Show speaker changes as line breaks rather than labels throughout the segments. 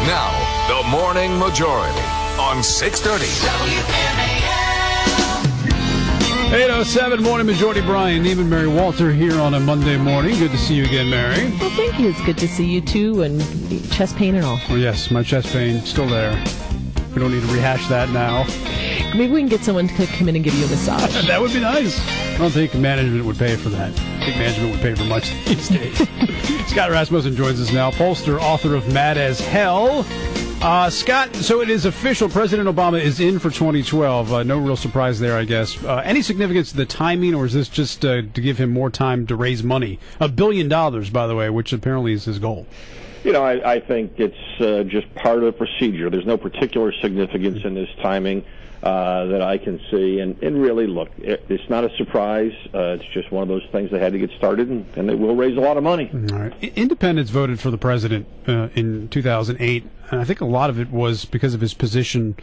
Now, the Morning Majority on 630.
8:07 Morning Majority. Brian Neiman, Mary Walter here on a Monday morning. Good to see you again, Mary.
Well, thank you. It's good to see you, too, and chest pain and all.
Oh, yes, my chest pain still there. We don't need to rehash that now.
Maybe we can get someone to come in and give you a massage.
That would be nice. I don't think management would pay for that. I think management would pay for much these days. Scott Rasmussen joins us now, pollster, author of Mad as Hell. Scott, so it is official. President Obama is in for 2012. No real surprise there, I guess. Any significance to the timing, or is this just to give him more time to raise money? $1 billion, by the way, which apparently is his goal.
You know, I think it's just part of the procedure. There's no particular significance in this timing that I can see. And really, look, it's not a surprise. It's just one of those things they had to get started, and they will raise a lot of money.
All right. Independents voted for the president in 2008, and I think a lot of it was because of his position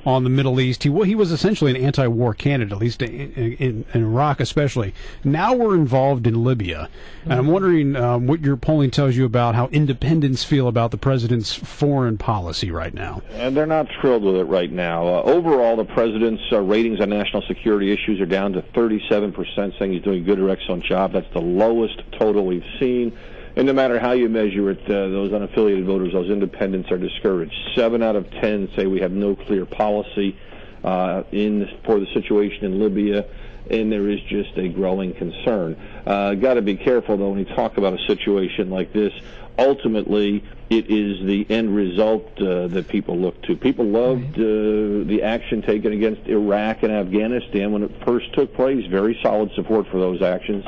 on the Middle East. He was essentially an anti-war candidate, at least in Iraq especially. Now we're involved in Libya. And I'm wondering what your polling tells you about how independents feel about the president's foreign policy right now.
And they're not thrilled with it right now. Overall, the president's ratings on national security issues are down to 37%, saying he's doing a good or excellent job. That's the lowest total we've seen. And no matter how you measure it, those unaffiliated voters, those independents, are discouraged. 7 out of 10 say we have no clear policy for the situation in Libya, and there is just a growing concern. Got to be careful, though, when you talk about a situation like this. Ultimately, it is the end result that people look to. People loved the action taken against Iraq and Afghanistan when it first took place. Very solid support for those actions.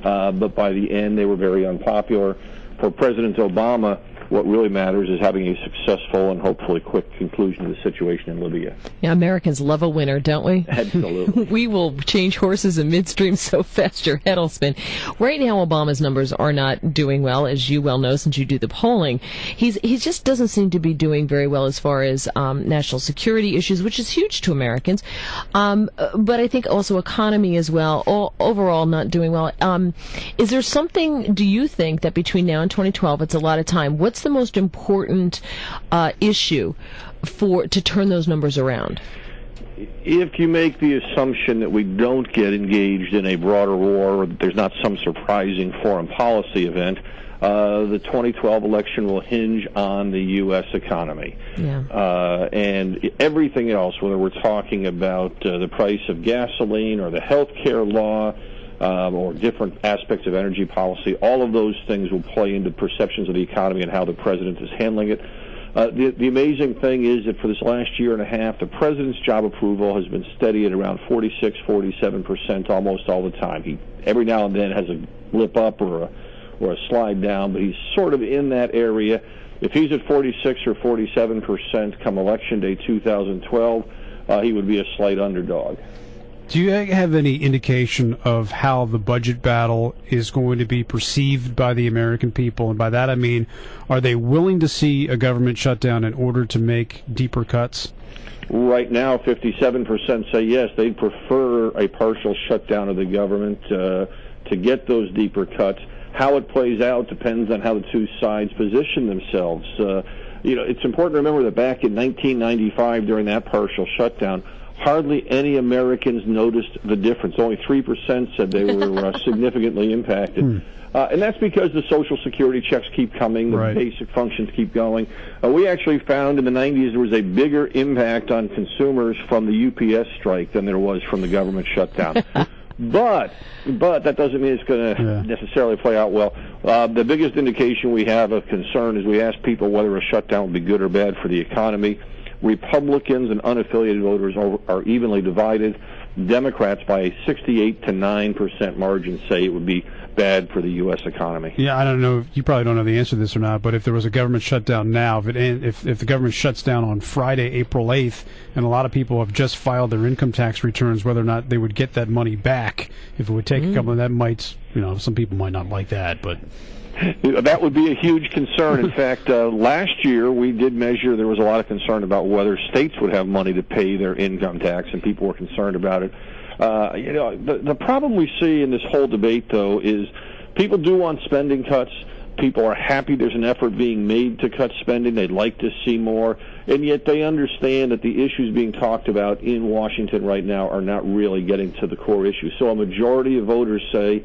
But by the end, they were very unpopular. For President Obama, what really matters is having a successful and hopefully quick conclusion to the situation in Libya.
Yeah, Americans love a winner, don't we?
Absolutely.
We will change horses in midstream so fast your head will spin. Right now, Obama's numbers are not doing well, as you well know since you do the polling. He just doesn't seem to be doing very well as far as national security issues, which is huge to Americans. But I think also economy as well, overall not doing well. Is there something, do you think, that between now and 2012, it's a lot of time, what's the most important issue to turn those numbers around?
If you make the assumption that we don't get engaged in a broader war, or that there's not some surprising foreign policy event, the 2012 election will hinge on the U.S. economy. Yeah. And everything else, whether we're talking about the price of gasoline or the health care law, or different aspects of energy policy, all of those things will play into perceptions of the economy and how the president is handling it. The amazing thing is that for this last year and a half, the president's job approval has been steady at around 46, 47% almost all the time. He every now and then has a blip up or a slide down, but he's sort of in that area. If he's at 46 or 47% come Election Day 2012, he would be a slight underdog.
Do you have any indication of how the budget battle is going to be perceived by the American people? And by that I mean, are they willing to see a government shutdown in order to make deeper cuts?
Right now, 57% say yes. They'd prefer a partial shutdown of the government to get those deeper cuts. How it plays out depends on how the two sides position themselves. It's important to remember that back in 1995, during that partial shutdown, hardly any Americans noticed the difference. Only 3% said they were significantly impacted. And that's because the Social Security checks keep coming, the basic functions keep going. We actually found in the 90s there was a bigger impact on consumers from the UPS strike than there was from the government shutdown. But that doesn't mean it's going to necessarily play out well. The biggest indication we have of concern is we ask people whether a shutdown would be good or bad for the economy. Republicans and unaffiliated voters are evenly divided. Democrats, by a 68 to 9% margin, say it would be bad for the U.S. economy.
Yeah, I don't know. You probably don't know the answer to this or not, but if there was a government shutdown now, if the government shuts down on Friday, April 8th, and a lot of people have just filed their income tax returns, whether or not they would get that money back, if it would take a couple of that might, some people might not like that, but...
That would be a huge concern. In fact, last year we did measure, there was a lot of concern about whether states would have money to pay their income tax, and people were concerned about it. The problem we see in this whole debate, though, is people do want spending cuts, People are happy there's an effort being made to cut spending. They'd like to see more, and yet they understand that the issues being talked about in Washington right now are not really getting to the core issue. So a majority of voters say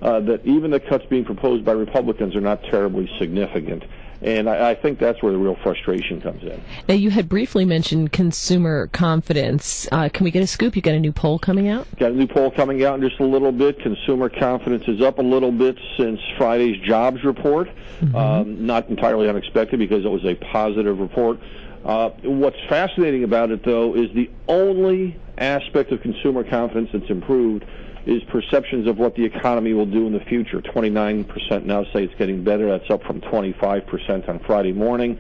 that even the cuts being proposed by Republicans are not terribly significant. And I think that's where the real frustration comes in.
Now, you had briefly mentioned consumer confidence. Can we get a scoop? You got a new poll coming out?
Got a new poll coming out in just a little bit. Consumer confidence is up a little bit since Friday's jobs report. Not entirely unexpected because it was a positive report. What's fascinating about it, though, is the only aspect of consumer confidence that's improved is perceptions of what the economy will do in the future. 29% now say it's getting better. That's up from 25% on Friday morning.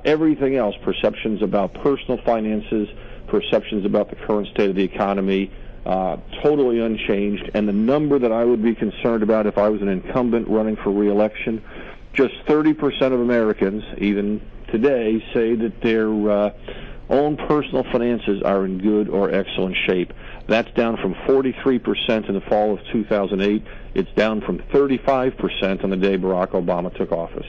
Everything else, perceptions about personal finances, perceptions about the current state of the economy, totally unchanged. And the number that I would be concerned about if I was an incumbent running for re-election, just 30% of Americans, even today, say that their own personal finances are in good or excellent shape. That's down from 43% in the fall of 2008. It's down from 35% on the day Barack Obama took office.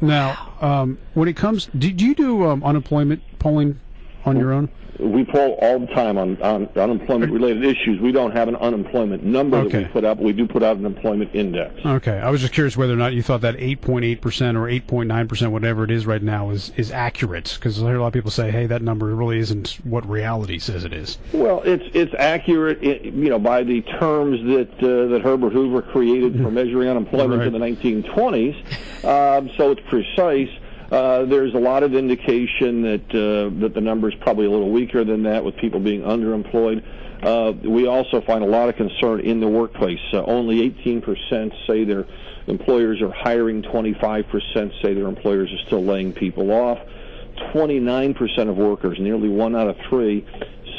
Now, when it comes, do you do unemployment polling on your own?
We poll all the time on unemployment-related issues. We don't have an unemployment number that we put out, but we do put out an employment index.
Okay. I was just curious whether or not you thought that 8.8% or 8.9%, whatever it is right now, is accurate. Because I hear a lot of people say, hey, that number really isn't what reality says it is.
Well, it's accurate, by the terms that Herbert Hoover created for measuring unemployment in the 1920s. So it's precise. There's a lot of indication that the number is probably a little weaker than that, with people being underemployed. We also find a lot of concern in the workplace. Only 18% say their employers are hiring. 25% say their employers are still laying people off. 29% of workers, nearly 1 out of 3,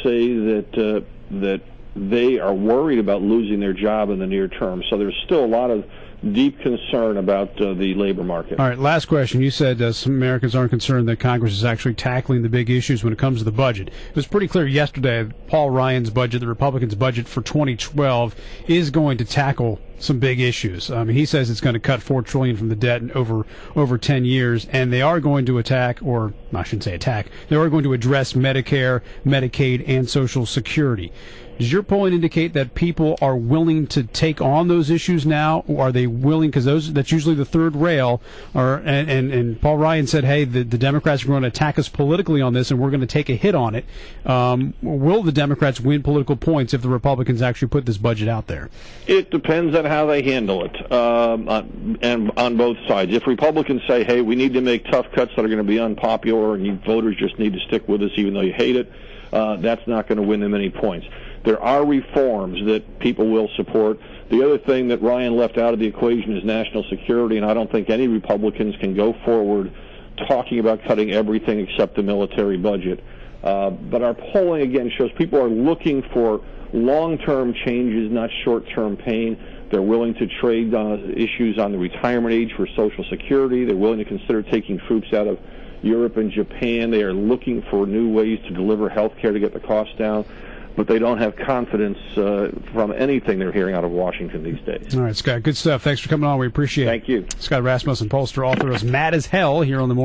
say that they are worried about losing their job in the near term. So there's still a lot of deep concern about the labor market.
All right, last question. You said some Americans aren't concerned that Congress is actually tackling the big issues when it comes to the budget. It was pretty clear yesterday Paul Ryan's budget, the Republicans' budget for 2012, is going to tackle some big issues. He says it's going to cut $4 trillion from the debt in over 10 years, and they are going to attack, or I shouldn't say attack, they are going to address Medicare, Medicaid, and Social Security. Does your polling indicate that people are willing to take on those issues now, or are they willing, because that's usually the third rail, and Paul Ryan said, hey, the Democrats are going to attack us politically on this, and we're going to take a hit on it. Will the Democrats win political points if the Republicans actually put this budget out there?
It depends on how they handle it, and on both sides. If Republicans say, hey, we need to make tough cuts that are going to be unpopular, and you voters just need to stick with us even though you hate it, that's not going to win them any points. There are reforms that people will support. The other thing that Ryan left out of the equation is national security, and I don't think any Republicans can go forward talking about cutting everything except the military budget. But our polling, again, shows people are looking for long-term changes, not short-term pain. They're willing to trade issues on the retirement age for Social Security. They're willing to consider taking troops out of Europe and Japan. They are looking for new ways to deliver health care to get the costs down. But they don't have confidence from anything they're hearing out of Washington these days.
All right, Scott, good stuff. Thanks for coming on. We appreciate it.
Thank you.
Scott Rasmussen, pollster, author of Mad as Hell, here on the Morning